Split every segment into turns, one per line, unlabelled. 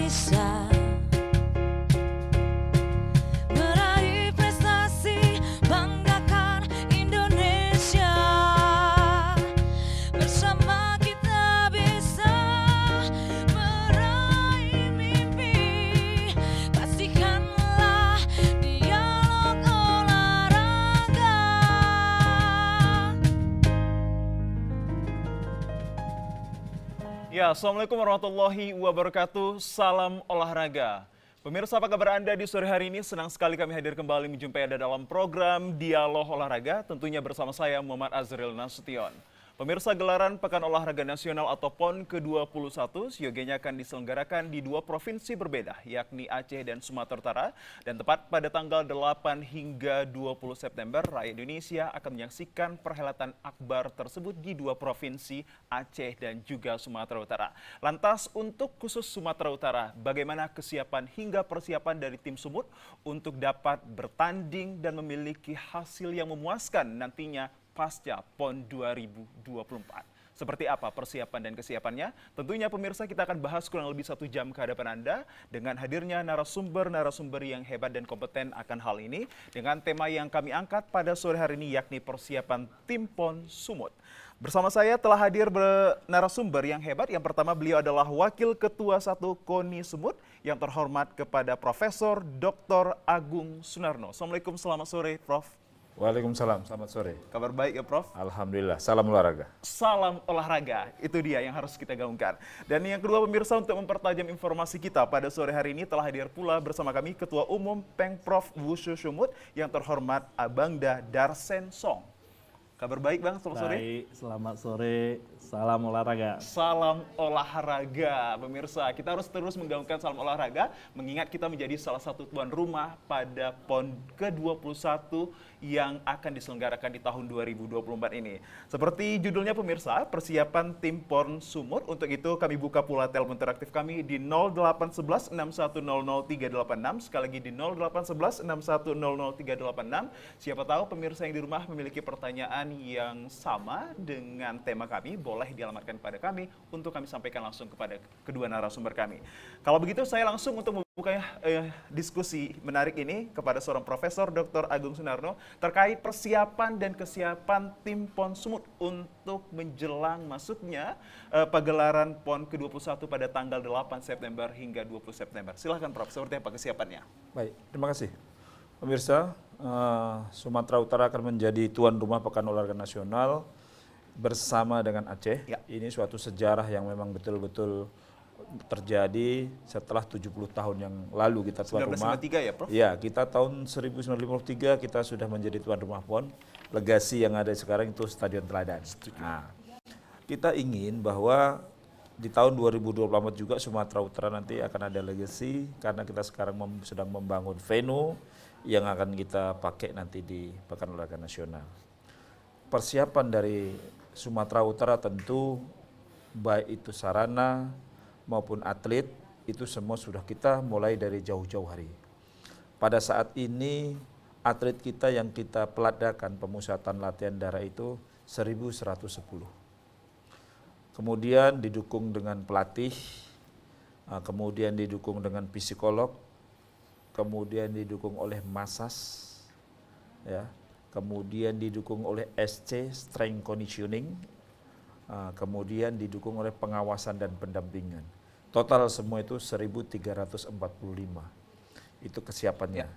bisa meraih prestasi, banggakan Indonesia. Bersama kita bisa meraih mimpi. Pastikanlah dialog olahraga.
Ya, Assalamualaikum warahmatullahi wabarakatuh. Salam olahraga. Pemirsa, apa kabar Anda di sore hari ini? Senang sekali kami hadir kembali menjumpai Anda dalam program Dialog Olahraga, tentunya bersama saya Muhammad Azril Nasution. Pemirsa, gelaran Pekan Olahraga Nasional atau PON ke-21 siogianya akan diselenggarakan di dua provinsi berbeda, yakni Aceh dan Sumatera Utara. Dan tepat pada tanggal 8 hingga 20 September, rakyat Indonesia akan menyaksikan perhelatan akbar tersebut di dua provinsi Aceh dan juga Sumatera Utara. Lantas untuk khusus Sumatera Utara, bagaimana kesiapan hingga persiapan dari tim Sumut untuk dapat bertanding dan memiliki hasil yang memuaskan nantinya pasca PON 2024. Seperti apa persiapan dan kesiapannya? Tentunya pemirsa kita akan bahas kurang lebih 1 jam ke hadapan Anda dengan hadirnya narasumber yang hebat dan kompeten akan hal ini dengan tema yang kami angkat pada sore hari ini yakni persiapan tim PON Sumut. Bersama saya telah hadir narasumber yang hebat. Yang pertama beliau adalah Wakil Ketua 1 KONI Sumut yang terhormat kepada Profesor Dr. Agung Sunarno. Assalamualaikum, selamat sore Prof.
Waalaikumsalam, selamat sore.
Kabar baik ya Prof?
Alhamdulillah, salam olahraga.
Salam olahraga, itu dia yang harus kita gaungkan. Dan yang kedua pemirsa, untuk mempertajam informasi kita pada sore hari ini telah hadir pula bersama kami Ketua Umum Pengprov Wushu Sumut yang terhormat Abangda Darsen Song. Kabar baik Bang, selamat sore.
Baik, selamat sore, salam olahraga.
Salam olahraga, pemirsa. Kita harus terus menggaungkan salam olahraga, mengingat kita menjadi salah satu tuan rumah pada PON ke-21 yang akan diselenggarakan di tahun 2024 ini. Seperti judulnya pemirsa, persiapan tim PON Sumut. Untuk itu kami buka pula telepon interaktif kami di 0811 6100 386. Sekali lagi di 0811 6100 386. Siapa tahu pemirsa yang di rumah memiliki pertanyaan yang sama dengan tema kami, boleh dialamatkan kepada kami untuk kami sampaikan langsung kepada kedua narasumber kami. Kalau begitu saya langsung untuk membuka diskusi menarik ini kepada seorang Profesor Dr. Agung Sunarno terkait persiapan dan kesiapan tim PON Sumut untuk menjelang masuknya pagelaran PON ke-21 pada tanggal 8 September hingga 20 September. Silahkan Prof, seperti apa kesiapannya?
Baik, terima kasih. Pemirsa, Sumatera Utara akan menjadi tuan rumah Pekan Olahraga Nasional bersama dengan Aceh.
Ya.
Ini suatu sejarah yang memang betul-betul terjadi setelah 70 tahun yang lalu kita tuan rumah.
1953 ya Prof?
Ya, kita tahun 1953 kita sudah menjadi tuan rumah PON. Legasi yang ada sekarang itu Stadion Teladan. Nah, kita ingin bahwa di tahun 2024 juga Sumatera Utara nanti akan ada legasi karena kita sekarang sedang membangun venue yang akan kita pakai nanti di Pekan Olahraga Nasional. Persiapan dari Sumatera Utara tentu baik itu sarana maupun atlet itu semua sudah kita mulai dari jauh-jauh hari. Pada saat ini atlet kita yang kita peladakan pemusatan latihan darah itu 1110. Kemudian didukung dengan pelatih, kemudian didukung dengan psikolog, kemudian didukung oleh massas, ya, kemudian didukung oleh SC strength conditioning, kemudian didukung oleh pengawasan dan pendampingan. Total semua itu 1345. Itu kesiapannya.
Ya.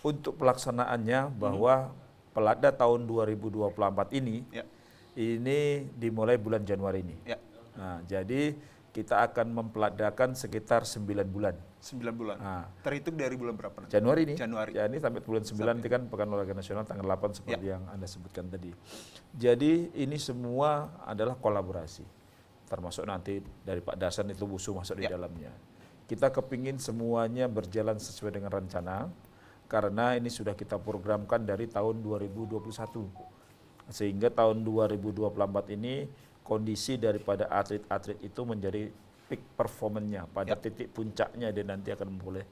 Untuk pelaksanaannya bahwa pelada tahun 2024 ini ini dimulai bulan Januari ini.
Ya.
Nah, jadi kita akan mempeladakan sekitar 9 bulan.
9 bulan.
Nah,
Terhitung dari bulan berapa nanti?
Januari ini.
Januari.
Ya, ini sampai bulan 9 nanti kan Pekan Olahraga Nasional tanggal 8 seperti
Ya.
yang Anda sebutkan tadi. Jadi ini semua adalah kolaborasi. Termasuk nanti dari Pak Darsan itu Wusu masuk di dalamnya. Kita kepingin semuanya berjalan sesuai dengan rencana karena ini sudah kita programkan dari tahun 2021. Sehingga tahun 2024 ini kondisi daripada atlet-atlet itu menjadi peak performance-nya pada titik puncaknya dia nanti akan memperoleh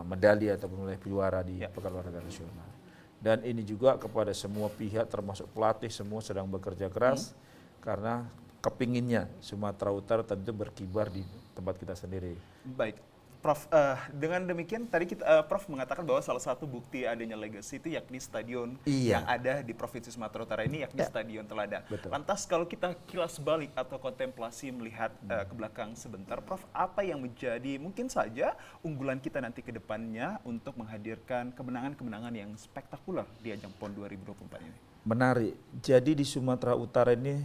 medali atau memperoleh juara di Pekan Olahraga Nasional. Dan ini juga kepada semua pihak termasuk pelatih semua sedang bekerja keras karena kepinginnya Sumatera Utara tentu berkibar di tempat kita sendiri.
Baik, Prof. Dengan demikian tadi Prof mengatakan bahwa salah satu bukti adanya legacy itu yakni stadion
Iya.
yang ada di Provinsi Sumatera Utara ini yakni Stadion Teladan.
Betul.
Lantas kalau kita kilas balik atau kontemplasi melihat ke belakang sebentar, Prof, apa yang menjadi mungkin saja unggulan kita nanti ke depannya untuk menghadirkan kemenangan-kemenangan yang spektakuler di ajang PON 2024 ini?
Menarik. Jadi di Sumatera Utara ini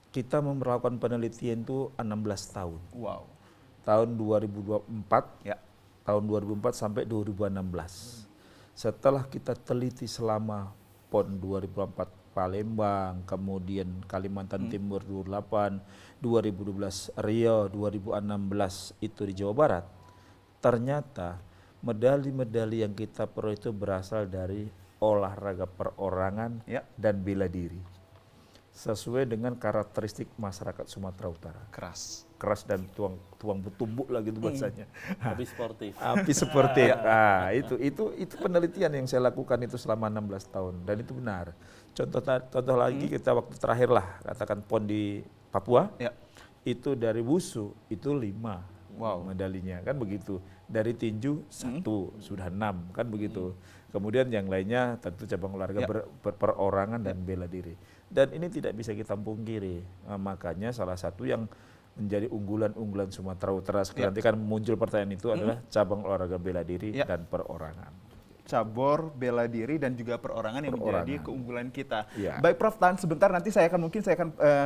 kita melakukan penelitian itu 16 tahun.
Wow.
Tahun 2024,
Ya.
tahun 2004 sampai 2016. Setelah kita teliti selama PON 2004 Palembang, kemudian Kalimantan Timur 28, 2012 Riau, 2016 itu di Jawa Barat. Ternyata medali-medali yang kita peroleh itu berasal dari olahraga perorangan
Ya.
dan bela diri. Sesuai dengan karakteristik masyarakat Sumatera Utara.
Keras.
Keras dan tuang bertumbuk lah gitu bahasanya.
Tapi sportif.
Api seperti nah, itu penelitian yang saya lakukan itu selama 16 tahun dan itu benar. Contoh lagi kita waktu terakhir lah katakan PON di Papua.
Ya.
Itu dari wusu itu 5
Wow.
medalinya kan begitu. Dari tinju 1 sudah 6 kan begitu. Kemudian yang lainnya tentu cabang olahraga
Ya.
perorangan dan bela diri. Dan ini tidak bisa kita pungkiri. Nah, makanya salah satu yang menjadi unggulan-unggulan Sumatera Utara sekarang nanti kan muncul pertanyaan itu adalah cabang olahraga bela diri
Ya.
dan perorangan.
Cabur, bela diri, dan juga perorangan yang menjadi
Perorangan.
keunggulan kita.
Ya.
Baik Prof, tahan sebentar nanti saya akan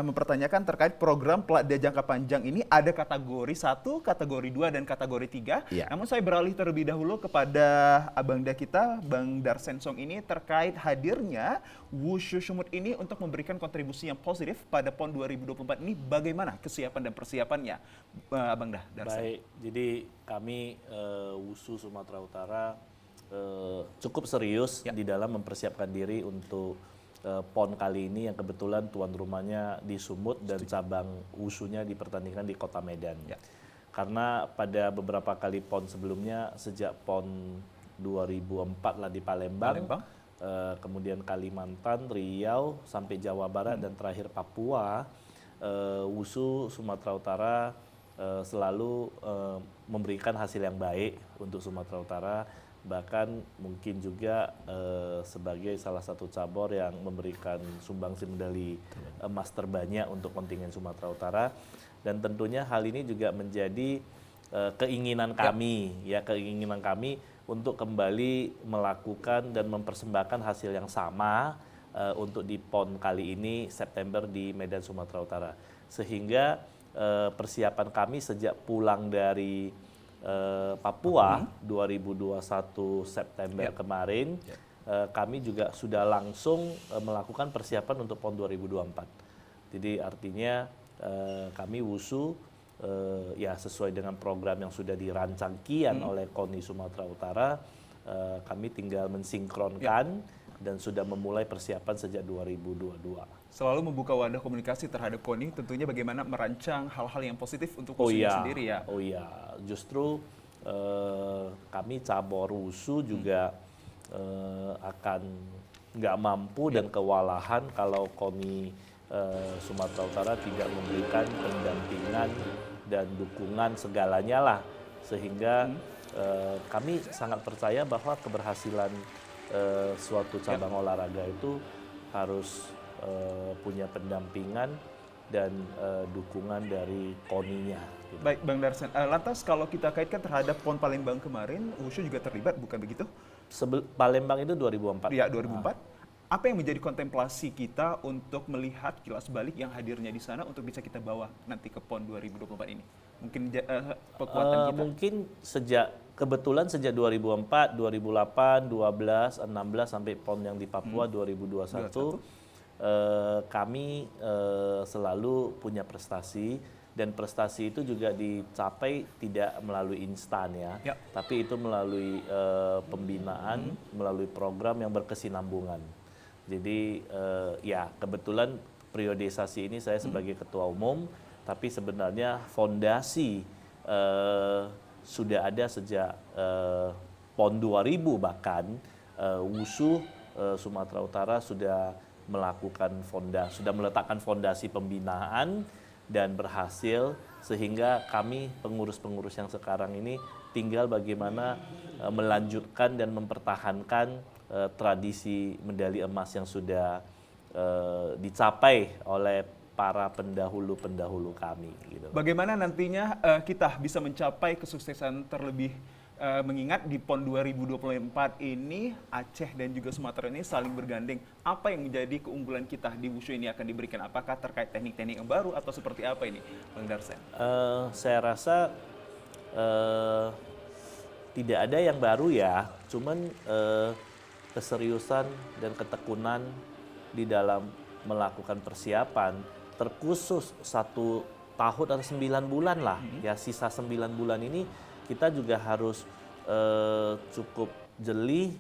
mempertanyakan terkait program pelatihan jangka panjang ini ada kategori 1, kategori 2, dan kategori 3.
Ya.
Namun saya beralih terlebih dahulu kepada abangda kita, Bang Darsen Song ini terkait hadirnya Wushu Sumut ini untuk memberikan kontribusi yang positif pada PON 2024 ini. Bagaimana kesiapan dan persiapannya, Abangda Darsen?
Baik, jadi kami WUSU Sumatera Utara cukup serius di dalam mempersiapkan diri untuk PON kali ini yang kebetulan tuan rumahnya di Sumut dan cabang WUSU-nya dipertandingkan di Kota Medan.
Ya.
Karena pada beberapa kali PON sebelumnya sejak PON 2004 lah di Palembang. Kemudian Kalimantan, Riau, sampai Jawa Barat dan terakhir Papua, WUSU Sumatera Utara selalu memberikan hasil yang baik untuk Sumatera Utara, bahkan mungkin juga sebagai salah satu cabur yang memberikan sumbangsi medali emas terbanyak untuk kontingen Sumatera Utara. Dan tentunya hal ini juga menjadi keinginan kami untuk kembali melakukan dan mempersembahkan hasil yang sama untuk di PON kali ini September di Medan Sumatera Utara. Sehingga persiapan kami sejak pulang dari Papua 2021 September kemarin, kami juga sudah langsung melakukan persiapan untuk PON 2024. Jadi artinya kami WUSU ya sesuai dengan program yang sudah dirancang kian oleh KONI Sumatera Utara, kami tinggal mensinkronkan dan sudah memulai persiapan sejak 2022.
Selalu membuka wadah komunikasi terhadap KONI, tentunya bagaimana merancang hal-hal yang positif untuk WUSU sendiri ya.
Oh iya, justru kami cabur WUSU juga akan nggak mampu dan kewalahan kalau KONI Sumatera Utara tidak memberikan pendampingan dan dukungan segalanya lah, sehingga kami sangat percaya bahwa keberhasilan suatu cabang olahraga itu harus punya pendampingan dan dukungan dari KONI-nya. Gitu.
Baik Bang Darsen, lantas kalau kita kaitkan terhadap PON Palembang kemarin, WUSU juga terlibat bukan begitu?
Palembang itu 2004.
Ya 2004. Apa yang menjadi kontemplasi kita untuk melihat kilas balik yang hadirnya di sana untuk bisa kita bawa nanti ke PON 2024 ini? Mungkin kekuatan kita?
Mungkin kebetulan sejak 2004, 2008, 12, 16 sampai PON yang di Papua 2021, kami selalu punya prestasi, dan prestasi itu juga dicapai tidak melalui instan ya. Tapi itu melalui pembinaan, melalui program yang berkesinambungan. Jadi ya kebetulan periodisasi ini saya sebagai ketua umum, tapi sebenarnya fondasi sudah ada sejak PON 2000 bahkan WUSU Sumatera Utara sudah melakukan sudah meletakkan fondasi pembinaan dan berhasil sehingga kami pengurus-pengurus yang sekarang ini tinggal bagaimana melanjutkan dan mempertahankan tradisi medali emas yang sudah dicapai oleh para pendahulu-pendahulu kami. Gitu.
Bagaimana nantinya kita bisa mencapai kesuksesan terlebih mengingat di PON 2024 ini Aceh dan juga Sumatera ini saling bergandeng. Apa yang menjadi keunggulan kita di Wushu ini akan diberikan? Apakah terkait teknik-teknik yang baru atau seperti apa ini, Bang Darsen?
Saya rasa tidak ada yang baru ya, cuman keseriusan dan ketekunan di dalam melakukan persiapan, terkhusus 1 tahun atau 9 bulan lah, ya sisa 9 bulan ini kita juga harus cukup jeli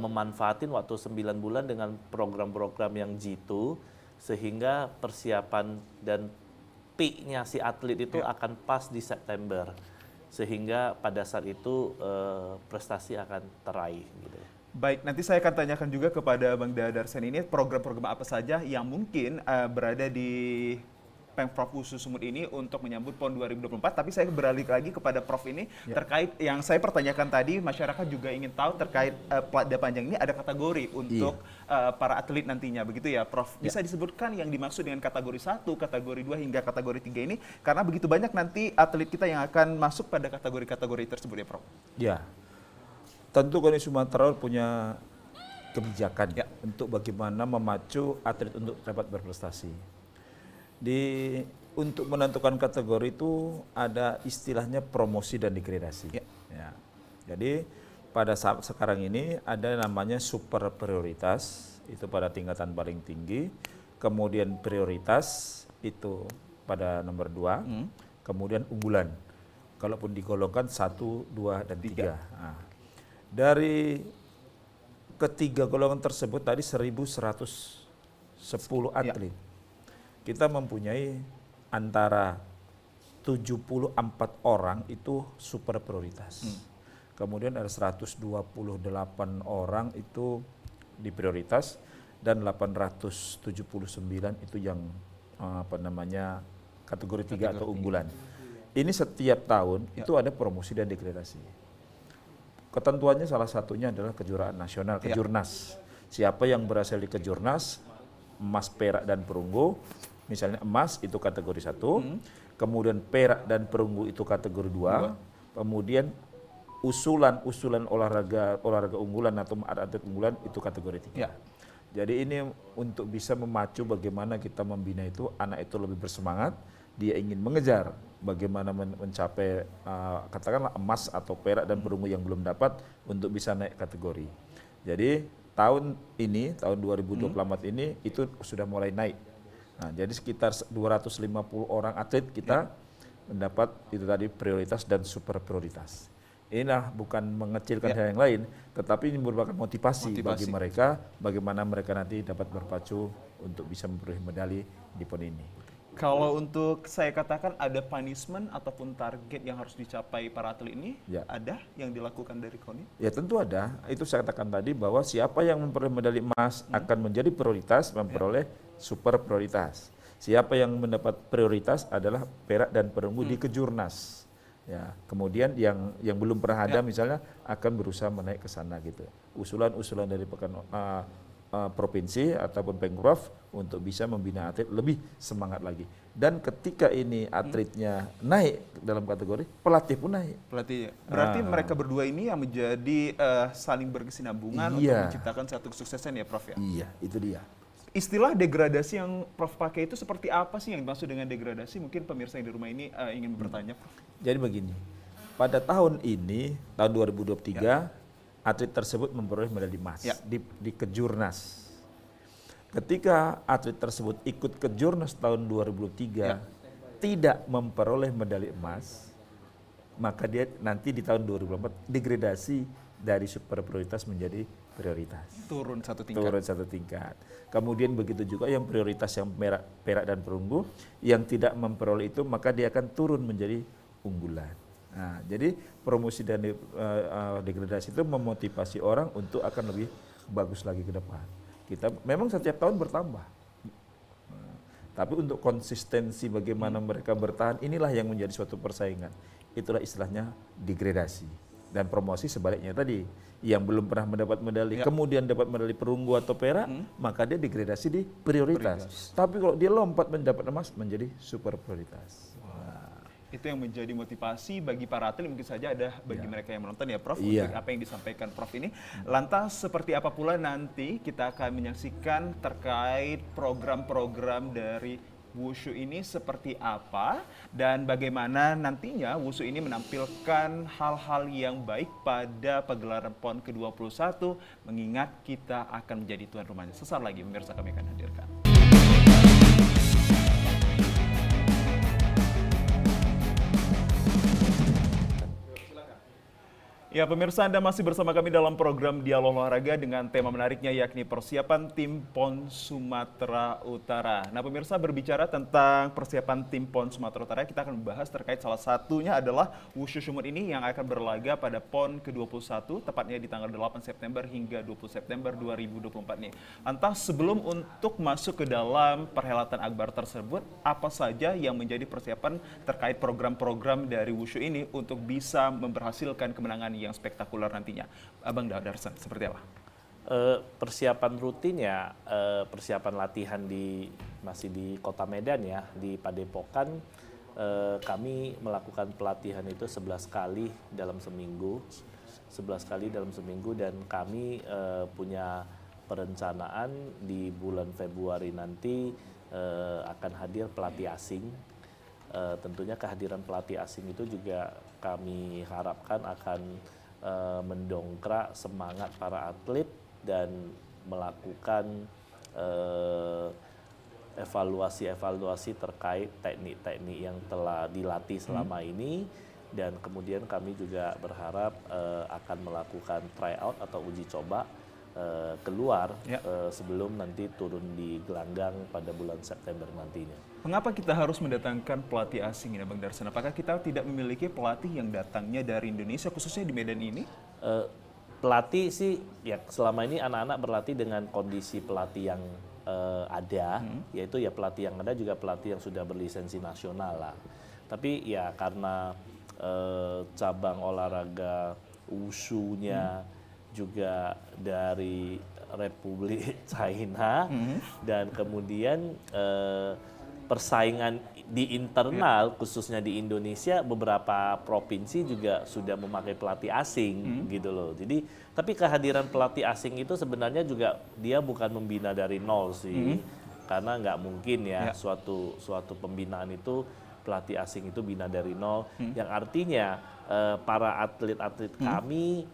memanfaatin waktu 9 bulan dengan program-program yang jitu, sehingga persiapan dan peak-nya si atlet itu akan pas di September, sehingga pada saat itu prestasi akan teraih gitu.
Baik, nanti saya akan tanyakan juga kepada Bang Darsen ini program-program apa saja yang mungkin berada di Pemprov Wushu Sumut ini untuk menyambut PON 2024. Tapi saya beralih lagi kepada Prof ini terkait yang saya pertanyakan tadi, masyarakat juga ingin tahu terkait pelada panjang ini ada kategori untuk para atlet nantinya, begitu ya Prof? Bisa disebutkan yang dimaksud dengan kategori 1, kategori 2 hingga kategori 3 ini, karena begitu banyak nanti atlet kita yang akan masuk pada kategori-kategori tersebut ya Prof? Ya.
Tentu KONI Sumatera punya kebijakan untuk bagaimana memacu atlet untuk dapat berprestasi. Untuk menentukan kategori itu ada istilahnya promosi dan degradasi. Ya. Jadi pada saat sekarang ini ada namanya super prioritas, itu pada tingkatan paling tinggi, kemudian prioritas itu pada nomor 2, kemudian unggulan. Kalaupun digolongkan 1, 2, dan 3. Nah, dari ketiga golongan tersebut tadi 1.110 atlet. Kita mempunyai antara 74 orang itu super prioritas. Kemudian ada 128 orang itu di prioritas dan 879 itu yang kategori 3 atau unggulan. Ini setiap tahun itu ada promosi dan degradasi. Ketentuannya salah satunya adalah kejuaraan nasional, kejurnas. Siapa yang berhasil di kejurnas, emas, perak, dan perunggu. Misalnya emas itu kategori 1, kemudian perak dan perunggu itu kategori 2, kemudian usulan olahraga unggulan atau atlet unggulan itu kategori 3. Jadi ini untuk bisa memacu bagaimana kita membina itu, anak itu lebih bersemangat, dia ingin mengejar bagaimana mencapai katakanlah emas atau perak dan perunggu yang belum dapat untuk bisa naik kategori. Jadi tahun 2024 ini itu sudah mulai naik. Nah, jadi sekitar 250 orang atlet kita mendapat itu tadi prioritas dan super prioritas. Inilah bukan mengecilkan hal yang lain, tetapi ini merupakan motivasi bagi mereka, bagaimana mereka nanti dapat berpacu untuk bisa memperoleh medali di PON ini.
Kalau untuk saya katakan ada punishment ataupun target yang harus dicapai para atlet ini, ada yang dilakukan dari KONI?
Ya tentu ada, itu saya katakan tadi bahwa siapa yang memperoleh medali emas akan menjadi prioritas, memperoleh super prioritas. Siapa yang mendapat prioritas adalah perak dan perunggu di kejurnas. Ya, kemudian yang belum pernah ada misalnya akan berusaha menaik ke sana gitu. Usulan dari provinsi ataupun Pemprov untuk bisa membina atlet lebih semangat lagi. Dan ketika ini atletnya naik dalam kategori, pelatih pun naik.
Pelatih. Berarti mereka berdua ini yang menjadi saling berkesinambungan untuk menciptakan satu kesuksesan ya Prof ya?
Iya, itu dia.
Istilah degradasi yang Prof pakai itu seperti apa sih yang dimaksud dengan degradasi? Mungkin pemirsa yang di rumah ini ingin bertanya, Prof.
Jadi begini, pada tahun ini, tahun 2023, atlet tersebut memperoleh medali emas di kejurnas. Ketika atlet tersebut ikut kejurnas tahun 2023 tidak memperoleh medali emas, maka dia nanti di tahun 2024 degradasi dari super prioritas menjadi prioritas.
Turun satu tingkat.
Kemudian begitu juga yang prioritas yang perak dan perunggu, yang tidak memperoleh itu maka dia akan turun menjadi unggulan. Nah, jadi promosi dan degradasi itu memotivasi orang untuk akan lebih bagus lagi ke depan. Kita memang setiap tahun bertambah. Tapi untuk konsistensi bagaimana mereka bertahan, inilah yang menjadi suatu persaingan. Itulah istilahnya degradasi. Dan promosi sebaliknya tadi, yang belum pernah mendapat medali, kemudian dapat medali perunggu atau perak, maka dia degradasi di prioritas. Tapi kalau dia lompat mendapat emas, menjadi super prioritas.
Itu yang menjadi motivasi bagi para atlet, mungkin saja ada bagi mereka yang menonton ya Prof,
Iya.
untuk apa yang disampaikan Prof ini. Lantas seperti apa pula nanti kita akan menyaksikan terkait program-program dari Wushu ini seperti apa, dan bagaimana nantinya Wushu ini menampilkan hal-hal yang baik pada pagelaran PON ke-21, mengingat kita akan menjadi tuan rumahnya. Sesaat lagi pemirsa kami akan hadirkan. Ya pemirsa, Anda masih bersama kami dalam program Dialog Olahraga dengan tema menariknya yakni persiapan tim PON Sumatera Utara. Nah pemirsa, berbicara tentang persiapan tim PON Sumatera Utara, kita akan membahas terkait salah satunya adalah Wushu Sumut ini yang akan berlaga pada PON ke-21, tepatnya di tanggal 8 September hingga 20 September 2024 ini. Lantas sebelum untuk masuk ke dalam perhelatan akbar tersebut, apa saja yang menjadi persiapan terkait program-program dari Wushu ini untuk bisa memberhasilkan kemenangan yang spektakuler nantinya. Abang Darsan, seperti apa?
Persiapan rutin ya, persiapan latihan masih di Kota Medan ya, di Padepokan. Kami melakukan pelatihan itu 11 kali dalam seminggu. 11 kali dalam seminggu, dan kami punya perencanaan di bulan Februari nanti akan hadir pelatih asing. Tentunya kehadiran pelatih asing itu juga kami harapkan akan mendongkrak semangat para atlet dan melakukan evaluasi-evaluasi terkait teknik-teknik yang telah dilatih selama ini, dan kemudian kami juga berharap akan melakukan tryout atau uji coba keluar sebelum nanti turun di gelanggang pada bulan September nantinya.
Mengapa kita harus mendatangkan pelatih asing ini, Bang Darsan? Apakah kita tidak memiliki pelatih yang datangnya dari Indonesia, khususnya di Medan ini?
Pelatih sih, ya selama ini anak-anak berlatih dengan kondisi pelatih yang ada, yaitu ya pelatih yang ada juga pelatih yang sudah berlisensi nasional lah. Tapi ya karena cabang olahraga Wushu-nya juga dari Republik China, dan kemudian persaingan di internal khususnya di Indonesia, beberapa provinsi juga sudah memakai pelatih asing gitu loh. Jadi tapi kehadiran pelatih asing itu sebenarnya juga dia bukan membina dari nol sih, karena nggak mungkin ya suatu pembinaan itu pelatih asing itu bina dari nol, yang artinya para atlet-atlet kami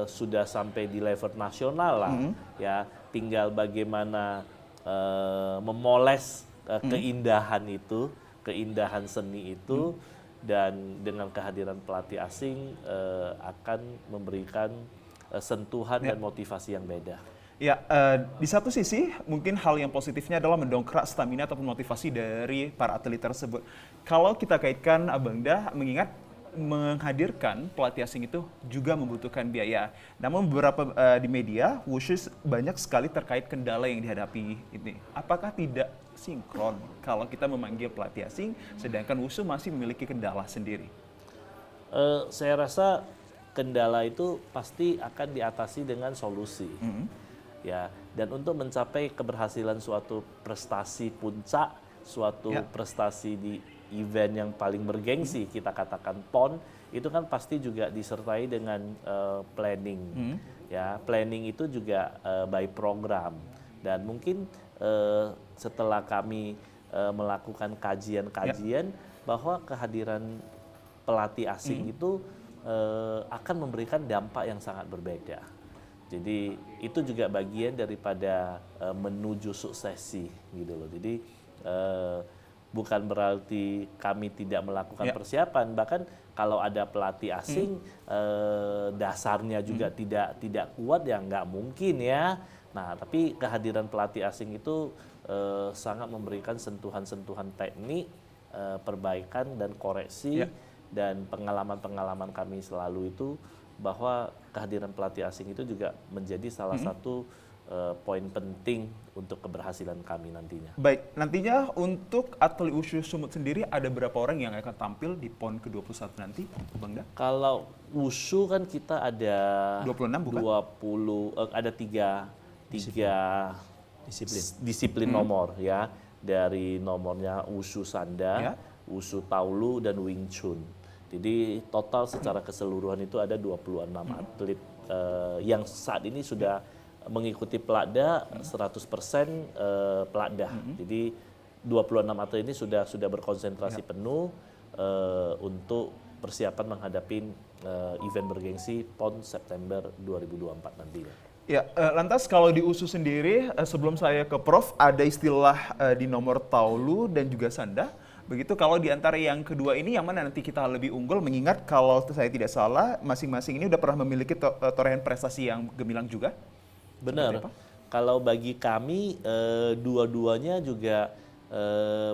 sudah sampai di level nasional lah, ya tinggal bagaimana memoles keindahan itu, keindahan seni itu, dan dengan kehadiran pelatih asing akan memberikan sentuhan dan motivasi yang beda.
Ya, di satu sisi mungkin hal yang positifnya adalah mendongkrak stamina ataupun motivasi dari para atlet tersebut. Kalau kita kaitkan Abang Dah, mengingat menghadirkan pelatih asing itu juga membutuhkan biaya. Namun beberapa di media, Wushu banyak sekali terkait kendala yang dihadapi ini. Apakah tidak sinkron kalau kita memanggil pelatih asing, sedangkan Wushu masih memiliki kendala sendiri?
Saya rasa kendala itu pasti akan diatasi dengan solusi. Ya, dan untuk mencapai keberhasilan suatu prestasi puncak, suatu prestasi di event yang paling bergengsi, kita katakan PON, itu kan pasti juga disertai dengan planning. Ya, planning itu juga by program, dan mungkin setelah kami melakukan kajian-kajian bahwa kehadiran pelatih asing itu akan memberikan dampak yang sangat berbeda. Jadi itu juga bagian daripada menuju suksesi gitu loh. Jadi bukan berarti kami tidak melakukan persiapan, bahkan kalau ada pelatih asing dasarnya juga tidak kuat ya nggak mungkin ya. Nah tapi kehadiran pelatih asing itu sangat memberikan sentuhan-sentuhan teknik, perbaikan dan koreksi, dan pengalaman-pengalaman kami selalu itu bahwa kehadiran pelatih asing itu juga menjadi salah satu poin penting untuk keberhasilan kami nantinya.
Baik, nantinya untuk atlet wushu Sumut sendiri ada berapa orang yang akan tampil di PON ke-21 nanti, Bang Da?
Kalau wushu kan kita ada
26 bukan?
20, ada tiga disiplin
Hmm.
nomor ya, dari nomornya wushu sanda,
Ya.
wushu taolu dan wing chun. Jadi total secara keseluruhan itu ada 26 atlet yang saat ini sudah mengikuti Pelada 100% Pelada. Jadi 26 atlet ini sudah berkonsentrasi penuh untuk persiapan menghadapi event bergengsi PON September 2024 nantinya.
Ya, lantas kalau di USU sendiri, sebelum saya ke Prof, ada istilah di nomor taulu dan juga sanda. Begitu kalau di antara yang kedua ini, yang mana nanti kita lebih unggul, mengingat kalau saya tidak salah, masing-masing ini udah pernah memiliki torehan prestasi yang gemilang juga?
Benar.
Seperti apa?
Kalau bagi kami dua-duanya juga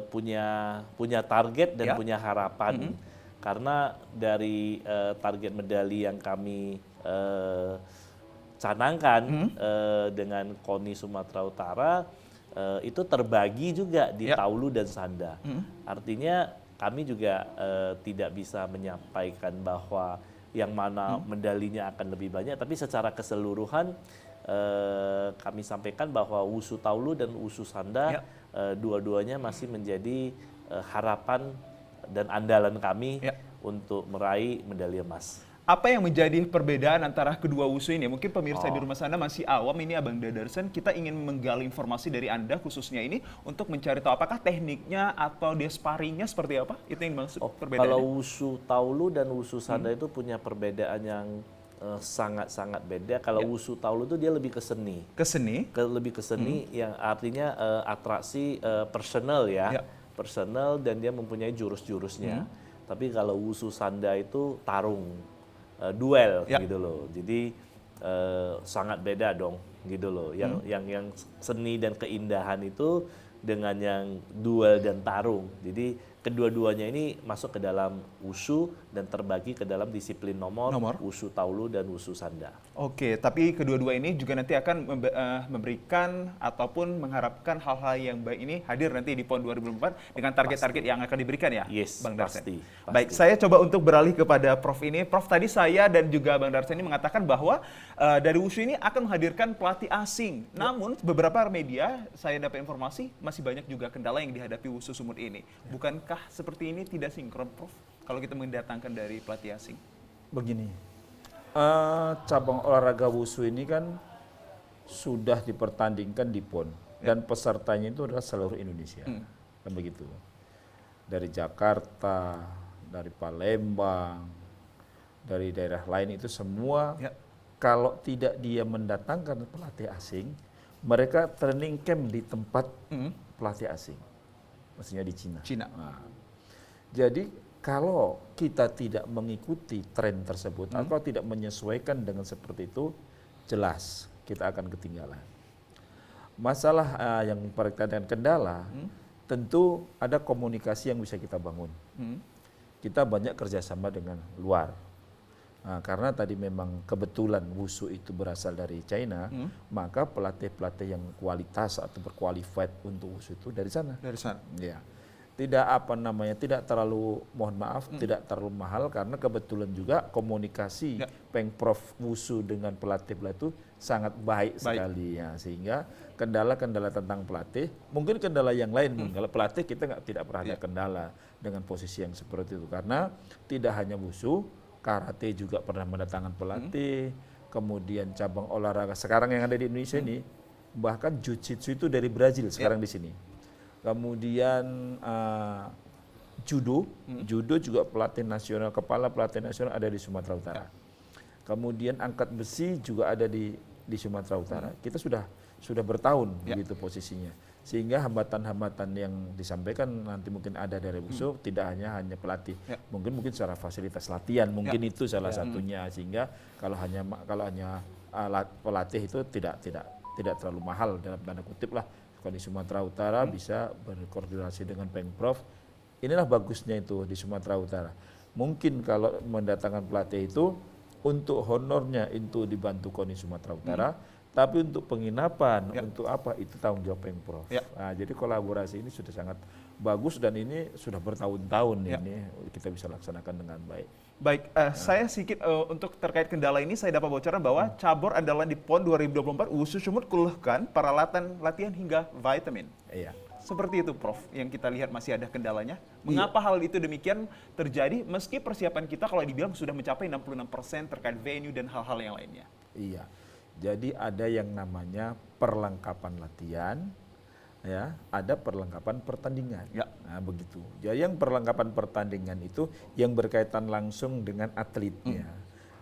punya target dan
Ya.
punya harapan. Karena dari target medali yang kami canangkan dengan KONI Sumatera Utara itu terbagi juga di
Ya.
taulu dan sanda. Artinya kami juga tidak bisa menyampaikan bahwa yang mana medalinya akan lebih banyak, tapi secara keseluruhan kami sampaikan bahwa wushu taulu dan wushu sanda dua-duanya masih menjadi harapan dan andalan kami
Ya.
untuk meraih medali emas.
Apa yang menjadi perbedaan antara kedua wusu ini? Mungkin pemirsa di rumah sana masih awam, ini Abang Dadarsen, kita ingin menggali informasi dari Anda khususnya ini untuk mencari tahu apakah tekniknya atau dia sparringnya seperti apa? Itu yang maksud perbedaannya.
Kalau wushu taulu dan wushu sanda itu punya perbedaan yang sangat-sangat beda. Kalau wushu taulu itu dia lebih ke seni.
Ke seni?
Lebih ke seni yang artinya atraksi personal ya. Personal dan dia mempunyai jurus-jurusnya. Tapi kalau wushu sanda itu tarung, duel gitu loh. Jadi sangat beda dong gitu loh. Yang seni dan keindahan itu dengan yang duel dan tarung. Jadi kedua-duanya ini masuk ke dalam wushu dan terbagi ke dalam disiplin nomor. Wushu taulu dan wushu sanda.
Oke, tapi kedua-dua ini juga nanti akan memberikan ataupun mengharapkan hal-hal yang baik ini hadir nanti di PON 2024 dengan target-target yang akan diberikan ya,
Yes,
Bang Darsen?
pasti.
Baik, saya coba untuk beralih kepada Prof ini. Prof, tadi saya dan juga Bang Darsen ini mengatakan bahwa dari wushu ini akan menghadirkan pelatih asing. Namun beberapa media saya dapat informasi masih banyak juga kendala yang dihadapi wushu Sumut ini. Bukankah seperti ini tidak sinkron, Prof? Kalau kita mendatangkan dari pelatih asing?
Begini, cabang olahraga wushu ini kan sudah dipertandingkan di PON dan pesertanya itu adalah seluruh Indonesia, kan begitu. Dari Jakarta, dari Palembang, dari daerah lain itu semua. Kalau tidak dia mendatangkan pelatih asing, mereka training camp di tempat pelatih asing, maksudnya di Cina. Nah, jadi kalau kita tidak mengikuti tren tersebut atau tidak menyesuaikan dengan seperti itu, jelas kita akan ketinggalan. Masalah yang berkaitan dengan kendala, tentu ada komunikasi yang bisa kita bangun. Kita banyak kerjasama dengan luar. Nah, karena tadi memang kebetulan wushu itu berasal dari China, maka pelatih-pelatih yang kualitas atau berqualified untuk wushu itu dari sana.
Dari sana.
Ya. Tidak terlalu, mohon maaf, tidak terlalu mahal karena kebetulan juga komunikasi Pengprov wushu dengan pelatih-pelatih itu sangat baik sekali ya, sehingga kendala-kendala tentang pelatih, mungkin kendala yang lain, kalau pelatih kita tidak pernah ada kendala dengan posisi yang seperti itu karena tidak hanya wushu, karate juga pernah mendatangkan pelatih, kemudian cabang olahraga sekarang yang ada di Indonesia ini, bahkan jiu-jitsu itu dari Brazil sekarang di sini. Kemudian judo juga pelatih nasional, kepala pelatih nasional ada di Sumatera Utara. Kemudian angkat besi juga ada di Sumatera Utara. Kita sudah bertahun begitu posisinya. Sehingga hambatan-hambatan yang disampaikan nanti mungkin ada dari wushu, tidak hanya pelatih. Mungkin secara fasilitas latihan, mungkin itu salah satunya. Sehingga kalau hanya pelatih itu tidak terlalu mahal dalam tanda kutip lah. Kalau di Sumatera Utara bisa berkoordinasi dengan Pengprov. Inilah bagusnya itu di Sumatera Utara. Mungkin kalau mendatangkan pelatih itu untuk honornya itu dibantu KONI Sumatera Utara Tapi untuk penginapan, untuk apa itu tanggung jawab Pemprov.
Ya.
Nah, jadi kolaborasi ini sudah sangat bagus dan ini sudah bertahun-tahun
Ya.
ini kita bisa laksanakan dengan baik.
Baik, saya sedikit untuk terkait kendala ini saya dapat bocoran bahwa cabur andalan di PON 2024 WUSU Sumut keluhkan peralatan latihan hingga vitamin.
Iya.
Seperti itu Prof, yang kita lihat masih ada kendalanya. Mengapa hal itu demikian terjadi meski persiapan kita kalau dibilang sudah mencapai 66% terkait venue dan hal-hal yang lainnya?
Iya. Jadi ada yang namanya perlengkapan latihan, ya, ada perlengkapan pertandingan.
Ya.
Nah, begitu. Jadi yang perlengkapan pertandingan itu yang berkaitan langsung dengan atletnya.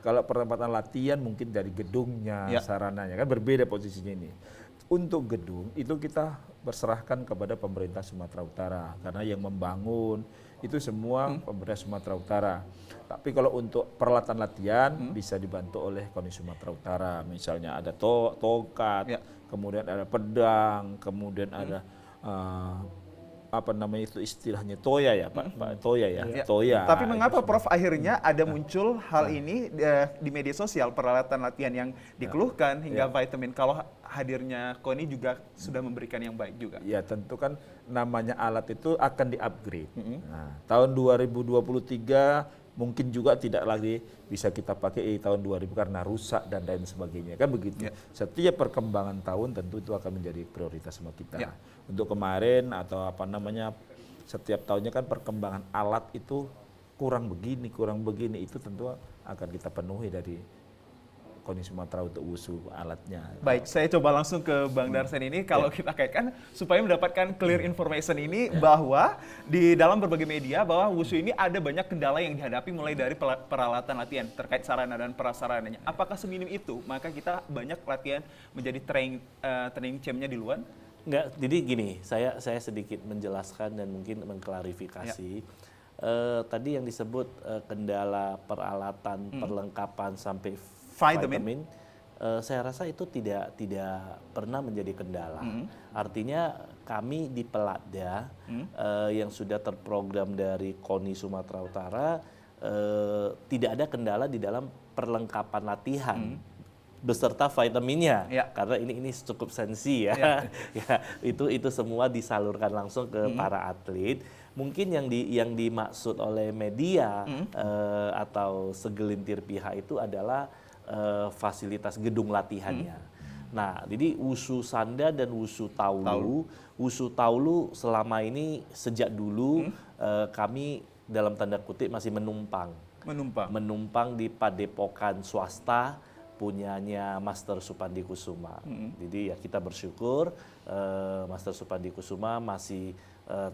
Kalau perlengkapan latihan mungkin dari gedungnya,
Ya.
sarananya kan berbeda posisinya ini. Untuk gedung itu kita berserahkan kepada pemerintah Sumatera Utara karena yang membangun itu semua pemerintah Sumatera Utara. Tapi kalau untuk peralatan latihan bisa dibantu oleh KONI Sumatera Utara. Misalnya ada tongkat,
Ya.
kemudian ada pedang, kemudian ada apa namanya itu istilahnya toya ya Pak toya ya,
Ya.
toya.
Tapi mengapa
Itu
Prof akhirnya ada muncul hal ini di media sosial, peralatan latihan yang dikeluhkan hingga vitamin, kalau hadirnya KONI juga sudah memberikan yang baik juga?
Ya tentu kan namanya alat itu akan di-upgrade. Nah, tahun 2023 mungkin juga tidak lagi bisa kita pakai tahun 2000 karena rusak dan lain sebagainya. Kan begitu.
Ya.
Setiap perkembangan tahun tentu itu akan menjadi prioritas sama kita.
Ya.
Untuk kemarin atau apa namanya setiap tahunnya kan perkembangan alat itu kurang begini itu tentu akan kita penuhi dari KONI Sumatera untuk WUSU alatnya.
Baik, saya coba langsung ke Bang Darsen ini kalau kita kaitkan supaya mendapatkan clear information ini bahwa di dalam berbagai media bahwa WUSU ini ada banyak kendala yang dihadapi mulai dari peralatan latihan terkait sarana dan prasarananya. Apakah seminim itu? Maka kita banyak latihan menjadi training campnya di luar?
Enggak, jadi gini, saya sedikit menjelaskan dan mungkin mengklarifikasi. Tadi yang disebut kendala peralatan, perlengkapan sampai vitamin, saya rasa itu tidak pernah menjadi kendala. Artinya kami di Peladda yang sudah terprogram dari KONI Sumatera Utara tidak ada kendala di dalam perlengkapan latihan beserta vitaminnya, karena ini cukup sensi ya. Ya, itu semua disalurkan langsung ke para atlet. Mungkin yang dimaksud oleh media atau segelintir pihak itu adalah fasilitas gedung latihannya. Nah, jadi WUSU Sanda dan WUSU Taulu. WUSU Taulu selama ini sejak dulu kami dalam tanda kutip masih menumpang di padepokan swasta punyanya Master Supandi Kusuma. Jadi ya kita bersyukur Master Supandi Kusuma masih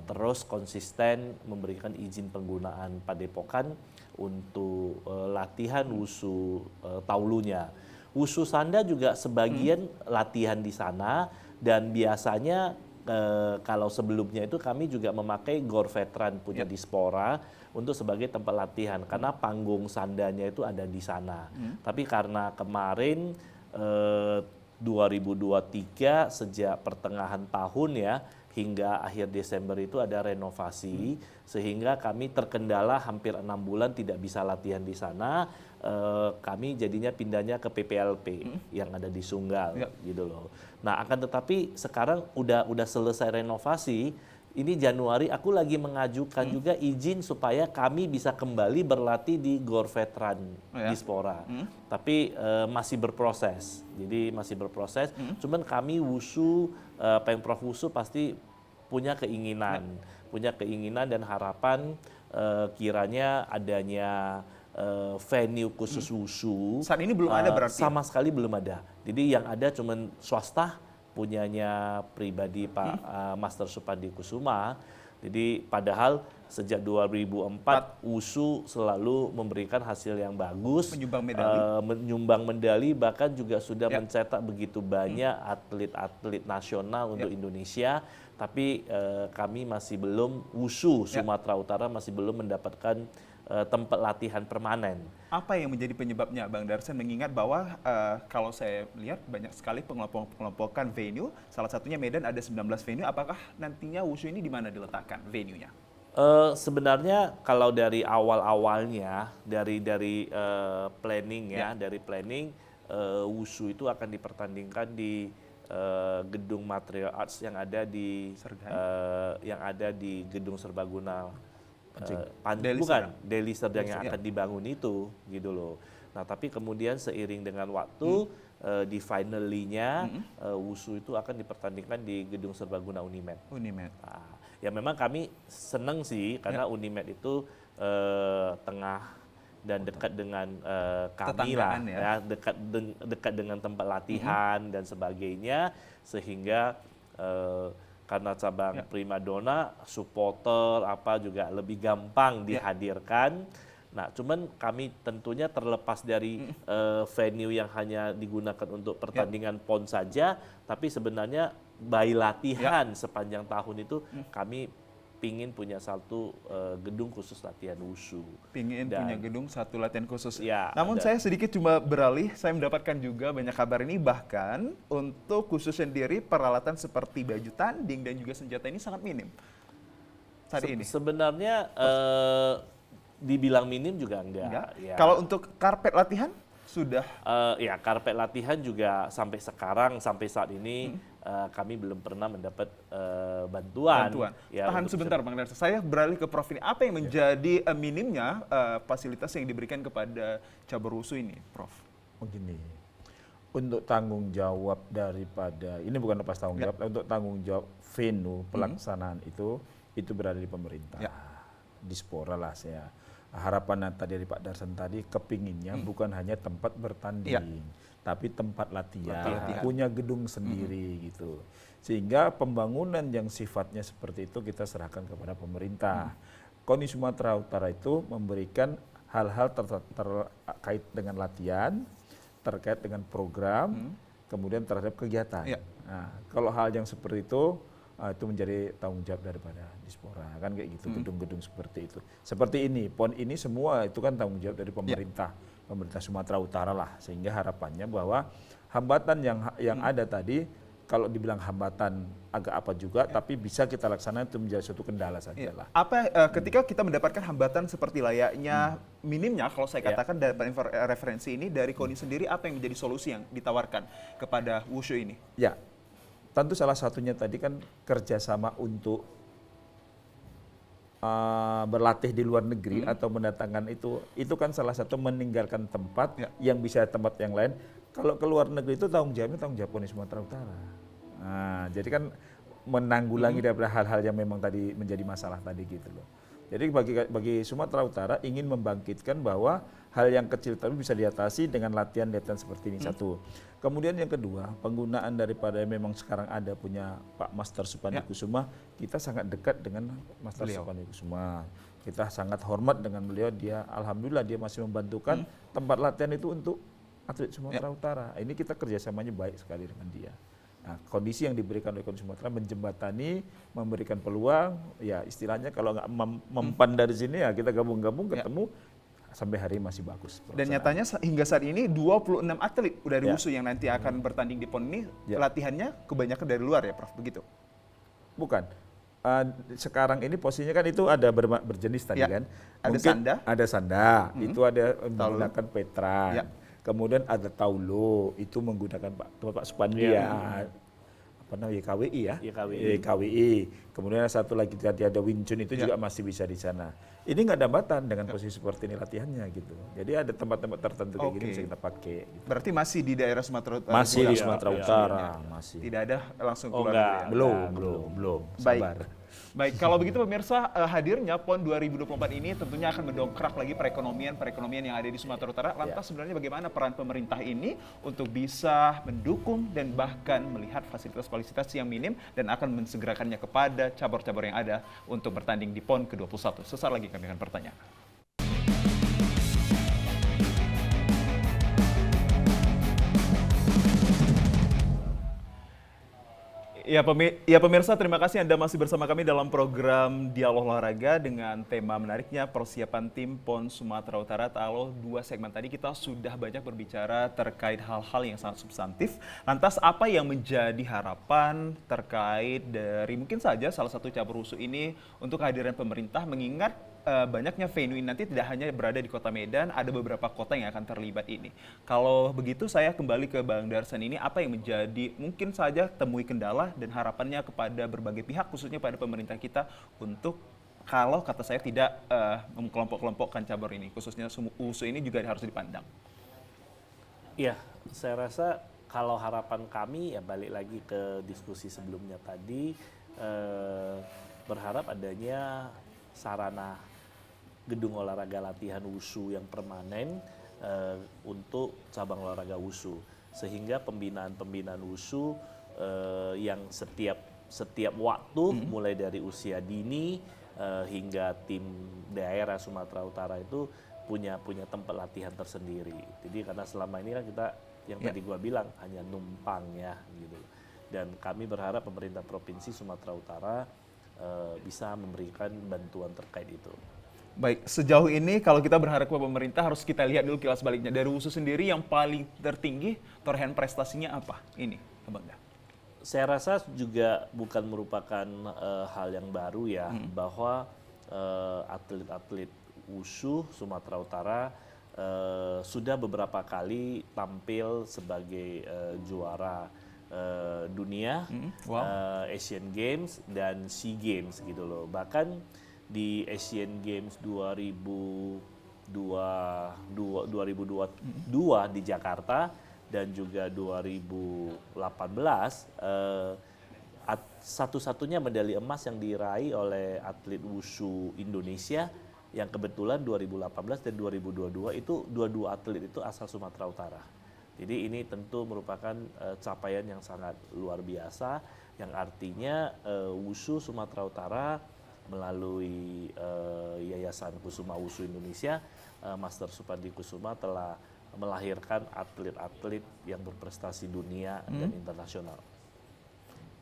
terus konsisten memberikan izin penggunaan padepokan untuk latihan WUSU Taulunya. WUSU Sanda juga sebagian latihan di sana dan biasanya kalau sebelumnya itu kami juga memakai Gor Veteran punya Dispora untuk sebagai tempat latihan karena panggung sandanya itu ada di sana. Tapi karena kemarin 2023 sejak pertengahan tahun ya hingga akhir Desember itu ada renovasi sehingga kami terkendala hampir 6 bulan tidak bisa latihan di sana. Kami jadinya pindahnya ke PPLP yang ada di Sunggal gitu loh. Nah, akan tetapi sekarang udah selesai renovasi. Ini Januari aku lagi mengajukan juga izin supaya kami bisa kembali berlatih di Gor Veteran Dispora. Tapi masih berproses. Jadi masih berproses. Cuman kami WUSU Pemprov WUSU pasti punya keinginan dan harapan kiranya adanya venue khusus WUSU.
Saat ini belum ada berarti?
Sama sekali belum ada. Jadi yang ada cuman swasta punyanya pribadi Pak Master Supandi Kusuma. Jadi padahal sejak 2004 WUSU selalu memberikan hasil yang bagus, menyumbang medali, bahkan juga sudah mencetak begitu banyak atlet-atlet nasional untuk Indonesia. Tapi kami masih belum, WUSU Sumatera Utara masih belum mendapatkan tempat latihan permanen.
Apa yang menjadi penyebabnya Bang Darsen, mengingat bahwa kalau saya lihat banyak sekali pengelompokan venue, salah satunya Medan ada 19 venue, apakah nantinya WUSU ini di mana diletakkan venue-nya?
Sebenarnya kalau dari awal-awalnya, dari planning ya, dari planning Wushu itu akan dipertandingkan di gedung Material Arts yang ada di gedung Serbaguna Deli Serdang yang akan dibangun itu gitu loh. Nah, tapi kemudian seiring dengan waktu di finally-nya Wushu itu akan dipertandingkan di gedung Serbaguna Unimed. Nah, ya memang kami senang sih karena Unimed itu tengah dan dekat dengan kami lah, ya dekat dengan tempat latihan dan sebagainya, sehingga karena cabang primadona, supporter apa juga lebih gampang dihadirkan. Nah, cuman kami tentunya terlepas dari venue yang hanya digunakan untuk pertandingan PON saja, tapi sebenarnya by latihan sepanjang tahun itu kami pingin punya satu gedung khusus latihan wushu.
Punya gedung satu latihan khusus.
Ya,
Namun saya sedikit cuma beralih, saya mendapatkan juga banyak kabar ini, bahkan untuk khusus sendiri peralatan seperti baju tanding dan juga senjata ini sangat minim saat ini.
Sebenarnya dibilang minim juga enggak. Ya.
Kalau untuk karpet latihan sudah?
Ya, karpet latihan juga sampai sekarang, sampai saat ini kami belum pernah mendapat bantuan. Ya,
Tahan sebentar Bang Darsa, saya beralih ke Prof ini. Apa yang menjadi minimnya fasilitas yang diberikan kepada cabur wushu ini, Prof?
Begini, untuk tanggung jawab daripada, ini bukan lepas tanggung jawab, untuk tanggung jawab venue pelaksanaan itu berada di pemerintah. Dispora lah saya. Harapan tadi dari Pak Darsan tadi kepinginnya bukan hanya tempat bertanding, tapi tempat latihan, punya gedung sendiri gitu. Sehingga pembangunan yang sifatnya seperti itu kita serahkan kepada pemerintah. KONI Sumatera Utara itu memberikan hal-hal terkait dengan latihan, terkait dengan program, kemudian terhadap kegiatan. Nah, kalau hal yang seperti itu menjadi tanggung jawab daripada Dispora, kan kayak gitu, gedung-gedung seperti itu. Seperti ini, PON ini semua itu kan tanggung jawab dari pemerintah Sumatera Utara lah, sehingga harapannya bahwa hambatan yang ada tadi, kalau dibilang hambatan agak apa juga, tapi bisa kita laksanakan itu menjadi suatu kendala saja lah.
Ketika kita mendapatkan hambatan seperti layaknya minimnya, kalau saya katakan dapat referensi ini dari KONI sendiri, apa yang menjadi solusi yang ditawarkan kepada wushu ini?
Ya, tentu salah satunya tadi kan kerjasama untuk berlatih di luar negeri atau mendatangkan itu kan salah satu meninggalkan tempat yang bisa tempat yang lain. Kalau ke luar negeri itu tanggung jawab KONI Sumatera Utara. Nah, jadi kan menanggulangi daripada hal-hal yang memang tadi menjadi masalah tadi gitu loh. Jadi bagi Sumatera Utara ingin membangkitkan bahwa hal yang kecil tapi bisa diatasi dengan latihan-latihan seperti ini. Satu. Kemudian yang kedua, penggunaan daripada memang sekarang ada punya Pak Master Supandi Kusuma, kita sangat dekat dengan Master Supandi Kusuma. Kita sangat hormat dengan beliau, dia alhamdulillah dia masih membantukan tempat latihan itu untuk atlet Sumatera Utara. Ini kita kerjasamanya baik sekali dengan dia. Nah, kondisi yang diberikan oleh KONI Sumatera menjembatani, memberikan peluang, ya istilahnya kalau nggak mempan dari sini ya kita gabung-gabung ketemu sampai hari ini masih bagus.
Dan nyatanya hingga saat ini 26 atlet dari wushu yang nanti akan bertanding di PON ini latihannya kebanyakan dari luar ya Prof, begitu?
Bukan. Sekarang ini posisinya kan itu ada berjenis tadi kan.
Ada sanda.
Ada sanda, itu ada menggunakan Petra. Kemudian ada Taulo, itu menggunakan Pak Supandi apa namanya YKWI ya? YKWI. Kemudian satu lagi tadi ada Wing Chun itu juga masih bisa di sana. Ini nggak ada hambatan dengan posisi seperti ini latihannya gitu. Jadi ada tempat-tempat tertentu kayak gini bisa kita pakai. Gitu.
Berarti masih di daerah Sumatera Utara?
Masih di Sumatera Utara, masih.
Tidak ada langsung keluar
enggak.
negeri ya?
Belum.
Baik. Baik, kalau begitu pemirsa, hadirnya PON 2024 ini tentunya akan mendongkrak lagi perekonomian yang ada di Sumatera Utara. Lantas sebenarnya bagaimana peran pemerintah ini untuk bisa mendukung dan bahkan melihat fasilitas-fasilitas yang minim dan akan mensegerakannya kepada cabur-cabur yang ada untuk bertanding di PON ke-21. Sesaat lagi kami akan bertanya. Ya pemirsa, terima kasih Anda masih bersama kami dalam program Dialog Olahraga dengan tema menariknya persiapan tim PON Sumatera Utara. Kalau 2 segmen tadi kita sudah banyak berbicara terkait hal-hal yang sangat substantif. Lantas apa yang menjadi harapan terkait dari mungkin saja salah satu cabur wushu ini untuk kehadiran pemerintah, mengingat banyaknya venue ini nanti tidak hanya berada di kota Medan, ada beberapa kota yang akan terlibat ini. Kalau begitu saya kembali ke Bang Darsan ini, apa yang menjadi mungkin saja temui kendala dan harapannya kepada berbagai pihak, khususnya pada pemerintah kita untuk kalau kata saya tidak mengkelompok-kelompokkan cabur ini, khususnya WUSU ini juga harus dipandang.
Iya, saya rasa kalau harapan kami ya balik lagi ke diskusi sebelumnya tadi, berharap adanya sarana gedung olahraga latihan WUSU yang permanen untuk cabang olahraga WUSU, sehingga pembinaan WUSU yang setiap waktu mulai dari usia dini hingga tim daerah Sumatera Utara itu punya tempat latihan tersendiri. Jadi karena selama ini kan kita yang tadi gua bilang hanya numpang ya gitu. Dan kami berharap pemerintah Provinsi Sumatera Utara bisa memberikan bantuan terkait itu.
Baik, sejauh ini kalau kita berharap ke pemerintah harus kita lihat dulu kilas baliknya. Dari WUSU sendiri yang paling tertinggi torehan prestasinya apa ini, Abang Da?
Saya rasa juga bukan merupakan hal yang baru ya, bahwa atlet-atlet WUSU Sumatera Utara sudah beberapa kali tampil sebagai juara dunia, Asian Games dan SEA Games gitu loh. Bahkan di Asian Games 2022 di Jakarta dan juga 2018 satu-satunya medali emas yang diraih oleh atlet WUSU Indonesia yang kebetulan 2018 dan 2022 itu dua atlet itu asal Sumatera Utara. Jadi ini tentu merupakan capaian yang sangat luar biasa, yang artinya WUSU Sumatera Utara melalui Yayasan Kusuma WUSU Indonesia, Master Supandi Kusuma telah melahirkan atlet-atlet yang berprestasi dunia dan internasional.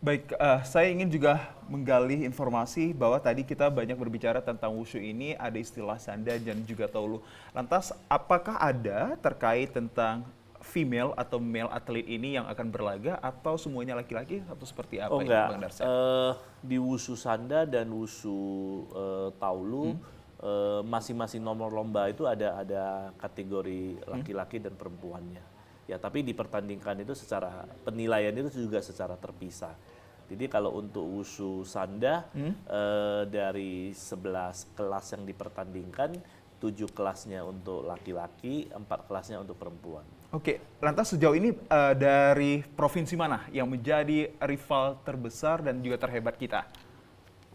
Baik, saya ingin juga menggali informasi bahwa tadi kita banyak berbicara tentang WUSU ini, ada istilah sanda dan juga taulu. Lantas, apakah ada terkait tentang female atau male atlet ini yang akan berlaga atau semuanya laki-laki atau seperti apa ini,
enggak.
Bang Darsan?
Di WUSU sanda dan WUSU taulu, masing-masing nomor lomba itu ada kategori laki-laki dan perempuannya. Ya, tapi dipertandingkan itu secara penilaian itu juga secara terpisah. Jadi kalau untuk WUSU sanda dari 11 kelas yang dipertandingkan, 7 kelasnya untuk laki-laki, 4 kelasnya untuk perempuan.
Oke, lantas sejauh ini dari provinsi mana yang menjadi rival terbesar dan juga terhebat kita?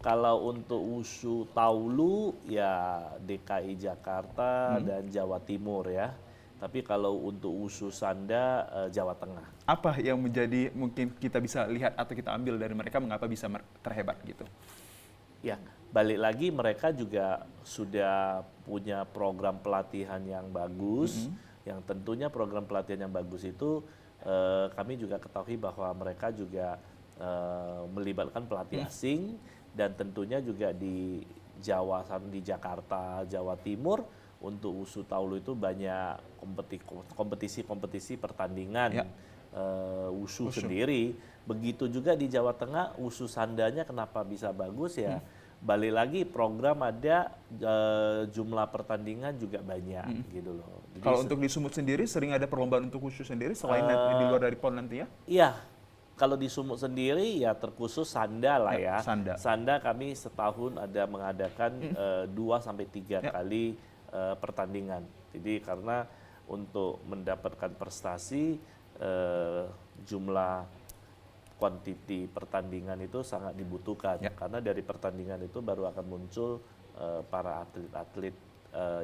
Kalau untuk WUSU taulu ya DKI Jakarta dan Jawa Timur ya. Tapi kalau untuk WUSU sanda Jawa Tengah.
Apa yang menjadi mungkin kita bisa lihat atau kita ambil dari mereka mengapa bisa terhebat gitu?
Ya, balik lagi mereka juga sudah punya program pelatihan yang bagus. Yang tentunya program pelatihan yang bagus itu kami juga ketahui bahwa mereka juga melibatkan pelatih asing. Dan tentunya juga di Jakarta, Jawa Timur untuk WUSU taulu itu banyak kompetisi pertandingan WUSU sendiri. Begitu juga di Jawa Tengah WUSU sandanya kenapa bisa bagus ya? Balik lagi program ada, jumlah pertandingan juga banyak gitu loh. Jadi
kalau untuk di Sumut sendiri sering ada perlombaan untuk WUSU sendiri selain di luar dari PON nanti ya?
Iya. Kalau di Sumut sendiri ya terkhusus sanda lah ya.
Sanda
kami setahun ada mengadakan 2-3 kali pertandingan. Jadi karena untuk mendapatkan prestasi jumlah kuantiti pertandingan itu sangat dibutuhkan. Karena dari pertandingan itu baru akan muncul para atlet-atlet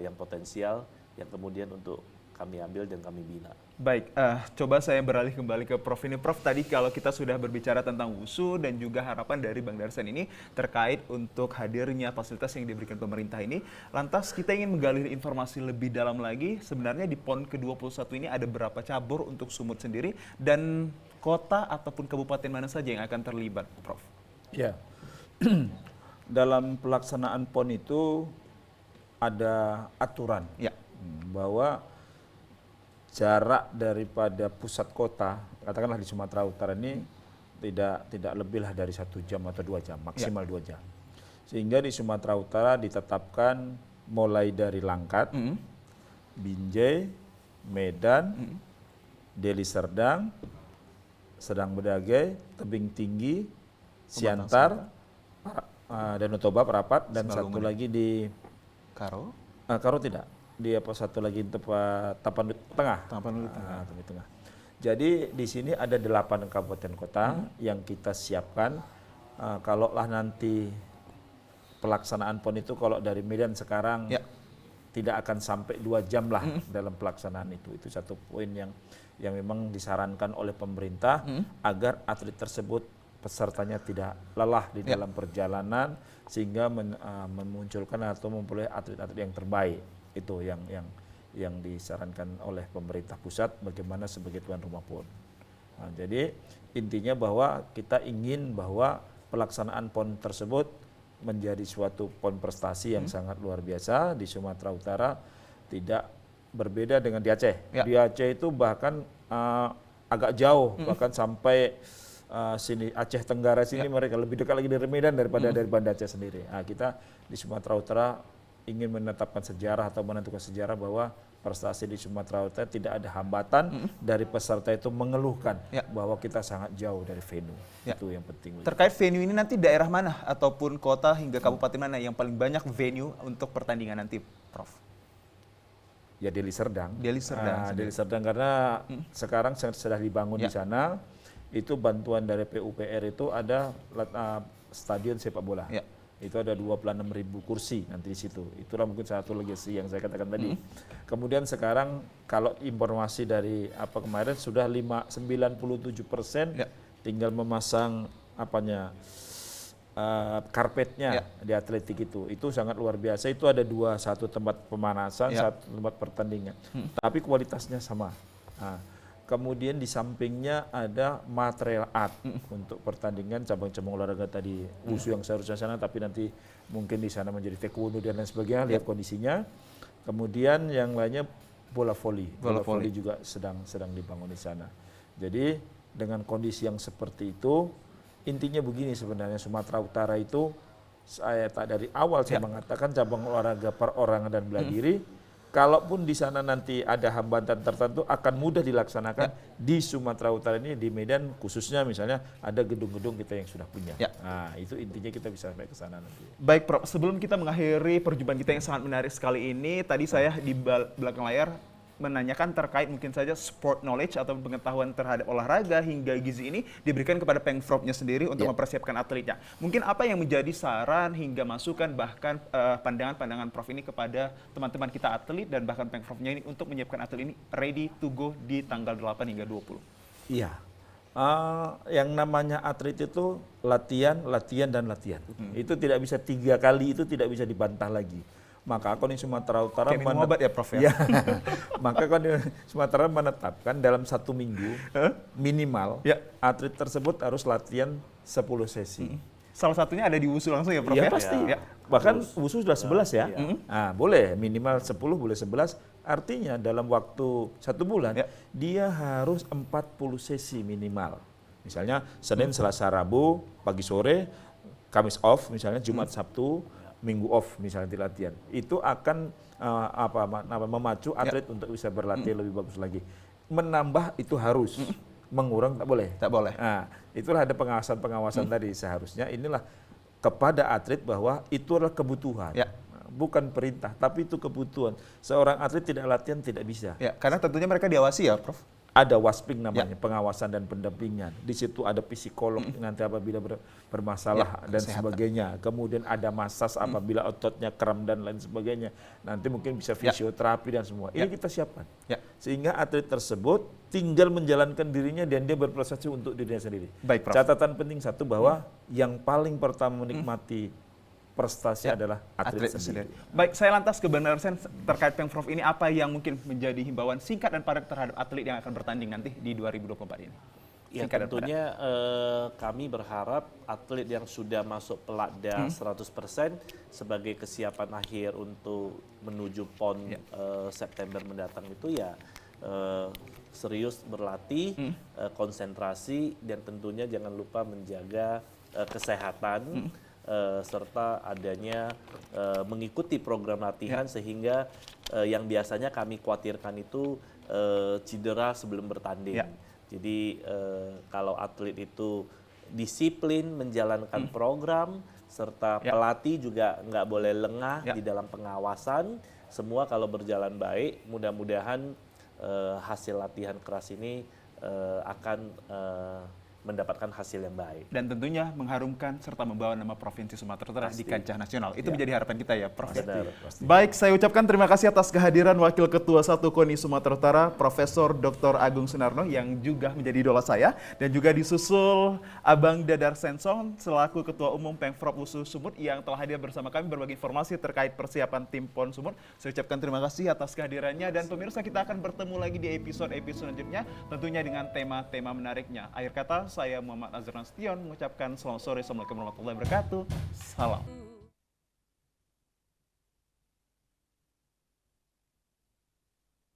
yang potensial yang kemudian untuk kami ambil dan kami bina.
Baik, coba saya beralih kembali ke Prof ini. Prof, tadi kalau kita sudah berbicara tentang WUSU dan juga harapan dari Bang Darsan ini terkait untuk hadirnya fasilitas yang diberikan pemerintah ini, lantas kita ingin menggali informasi lebih dalam lagi, sebenarnya di PON ke-21 ini ada berapa cabur untuk Sumut sendiri dan kota ataupun kabupaten mana saja yang akan terlibat, Prof?
Ya, dalam pelaksanaan PON itu ada aturan bahwa jarak daripada pusat kota, katakanlah di Sumatera Utara ini tidak lebihlah dari 1 jam atau 2 jam, maksimal 2 jam. Sehingga di Sumatera Utara ditetapkan mulai dari Langkat, Binjai, Medan, Deli Serdang, Sedang Bedagai, Tebing Tinggi, Siantar, Danau Toba, Parapat, dan satu lagi di
Karo.
Karo tidak, di satu lagi tempat Tapanuli Tengah.
Tapanuli Tengah.
Tapanuli Tengah. Jadi di sini ada 8 kabupaten kota yang kita siapkan. Kalaulah nanti pelaksanaan PON itu kalau dari Medan sekarang tidak akan sampai 2 jam lah dalam pelaksanaan itu. Itu satu poin yang memang disarankan oleh pemerintah agar atlet tersebut pesertanya tidak lelah di dalam perjalanan sehingga memunculkan atau memperoleh atlet-atlet yang terbaik. Itu yang disarankan oleh pemerintah pusat bagaimana sebagai tuan rumah PON. Nah, jadi intinya bahwa kita ingin bahwa pelaksanaan PON tersebut menjadi suatu PON prestasi yang sangat luar biasa di Sumatera Utara, tidak berbeda dengan di Aceh. Di Aceh itu bahkan agak jauh, bahkan sampai sini Aceh Tenggara sini mereka lebih dekat lagi dari Medan daripada dari Banda Aceh sendiri. Nah, kita di Sumatera Utara ingin menetapkan sejarah atau menentukan sejarah bahwa prestasi di Sumatera Utara tidak ada hambatan dari peserta itu mengeluhkan bahwa kita sangat jauh dari venue. Itu yang penting.
Terkait venue ini nanti daerah mana ataupun kota hingga kabupaten mana yang paling banyak venue untuk pertandingan nanti, Prof?
Ya Deli Serdang.
Deli Serdang.
Deli Serdang karena sekarang sudah dibangun di sana. Itu bantuan dari PUPR itu ada stadion sepak bola. Itu ada 26.000 kursi nanti di situ. Itulah mungkin satu legasi yang saya katakan tadi. Kemudian sekarang kalau informasi dari kemarin sudah 97% tinggal memasang karpetnya di atletik itu sangat luar biasa. Itu ada satu tempat pemanasan, satu tempat pertandingan. Tapi kualitasnya sama. Nah, kemudian di sampingnya ada material art untuk pertandingan cabang-cabang olahraga tadi, wushu yang seharusnya sana tapi nanti mungkin di sana menjadi taekwondo dan lain sebagainya, lihat kondisinya. Kemudian yang lainnya bola voli juga sedang dibangun di sana. Jadi dengan kondisi yang seperti itu, intinya begini sebenarnya Sumatera Utara itu saya dari awal saya mengatakan cabang olahraga perorangan dan bela diri. Kalaupun di sana nanti ada hambatan tertentu akan mudah dilaksanakan di Sumatera Utara ini, di Medan khususnya misalnya ada gedung-gedung kita yang sudah punya. Nah, itu intinya kita bisa sampai ke sana nanti.
Baik, Prof. Sebelum kita mengakhiri perjumpaan kita yang sangat menarik sekali ini, tadi saya di belakang layar menanyakan terkait mungkin saja sport knowledge atau pengetahuan terhadap olahraga hingga gizi ini diberikan kepada Pengprovnya sendiri untuk mempersiapkan atletnya. Mungkin apa yang menjadi saran hingga masukan bahkan pandangan-pandangan Prof ini kepada teman-teman kita atlet dan bahkan Pengprovnya ini untuk menyiapkan atlet ini ready to go di tanggal 8 hingga 20?
Iya. Yang namanya atlet itu latihan, dan latihan. Itu tidak bisa 3 kali, itu tidak bisa dibantah lagi. Maka KONI Sumatera Utara
Prof ya?
Maka KONI Sumatera menetapkan dalam 1 minggu minimal atlet tersebut harus latihan 10 sesi.
Salah satunya ada di wushu langsung ya, Prof ya?
Pasti. Bahkan wushu sudah 11 ya. Nah, boleh minimal 10, boleh 11. Artinya dalam waktu 1 bulan dia harus 40 sesi minimal. Misalnya Senin, Selasa, Rabu, pagi sore, Kamis off misalnya, Jumat, Sabtu, Minggu off misalnya di latihan. Itu akan memacu atlet untuk bisa berlatih lebih bagus lagi. Menambah itu harus, mengurang tak boleh.
Tak boleh.
Nah, itulah ada pengawasan tadi seharusnya inilah kepada atlet bahwa itu adalah kebutuhan. Bukan perintah, tapi itu kebutuhan. Seorang atlet tidak latihan tidak bisa.
Karena tentunya mereka diawasi ya, Prof.
Ada wasping namanya, pengawasan dan pendampingan. Di situ ada psikolog nanti apabila bermasalah dan sebagainya. Kemudian ada masas apabila ototnya kram dan lain sebagainya. Nanti mungkin bisa fisioterapi dan semua. Ini kita siapkan. Sehingga atlet tersebut tinggal menjalankan dirinya dan dia berprestasi untuk dirinya sendiri.
Baik, Prof.
Catatan penting satu bahwa yang paling pertama menikmati prestasi adalah atlet sendiri.
Baik, saya lantas ke Bang Darsen terkait Pengprov ini, apa yang mungkin menjadi himbauan singkat dan padat terhadap atlet yang akan bertanding nanti di 2024 ini?
Ya tentunya kami berharap atlet yang sudah masuk pelatda 100% sebagai kesiapan akhir untuk menuju PON September mendatang itu serius berlatih, konsentrasi, dan tentunya jangan lupa menjaga kesehatan serta adanya mengikuti program latihan sehingga yang biasanya kami khawatirkan itu cedera sebelum bertanding.
Ya.
Jadi kalau atlet itu disiplin menjalankan program serta pelatih juga nggak boleh lengah di dalam pengawasan, semua kalau berjalan baik, mudah-mudahan hasil latihan keras ini akan mendapatkan hasil yang baik.
Dan tentunya mengharumkan serta membawa nama Provinsi Sumatera Utara di kancah nasional. Itu menjadi harapan kita ya, Prof. Baik, saya ucapkan terima kasih atas kehadiran Wakil Ketua 1 KONI Sumatera Utara, Profesor Dr. Agung Sunarno yang juga menjadi idola saya, dan juga disusul Abang Dadar Sensong selaku Ketua Umum Pemprov USU Sumut yang telah hadir bersama kami berbagi informasi terkait persiapan tim PON Sumut. Saya ucapkan terima kasih atas kehadirannya, dan pemirsa, kita akan bertemu lagi di episode-episode selanjutnya tentunya dengan tema-tema menariknya. Akhir kata, saya Muhammad Azhar Nasution mengucapkan selamat sore, assalamualaikum warahmatullahi wabarakatuh. Salam.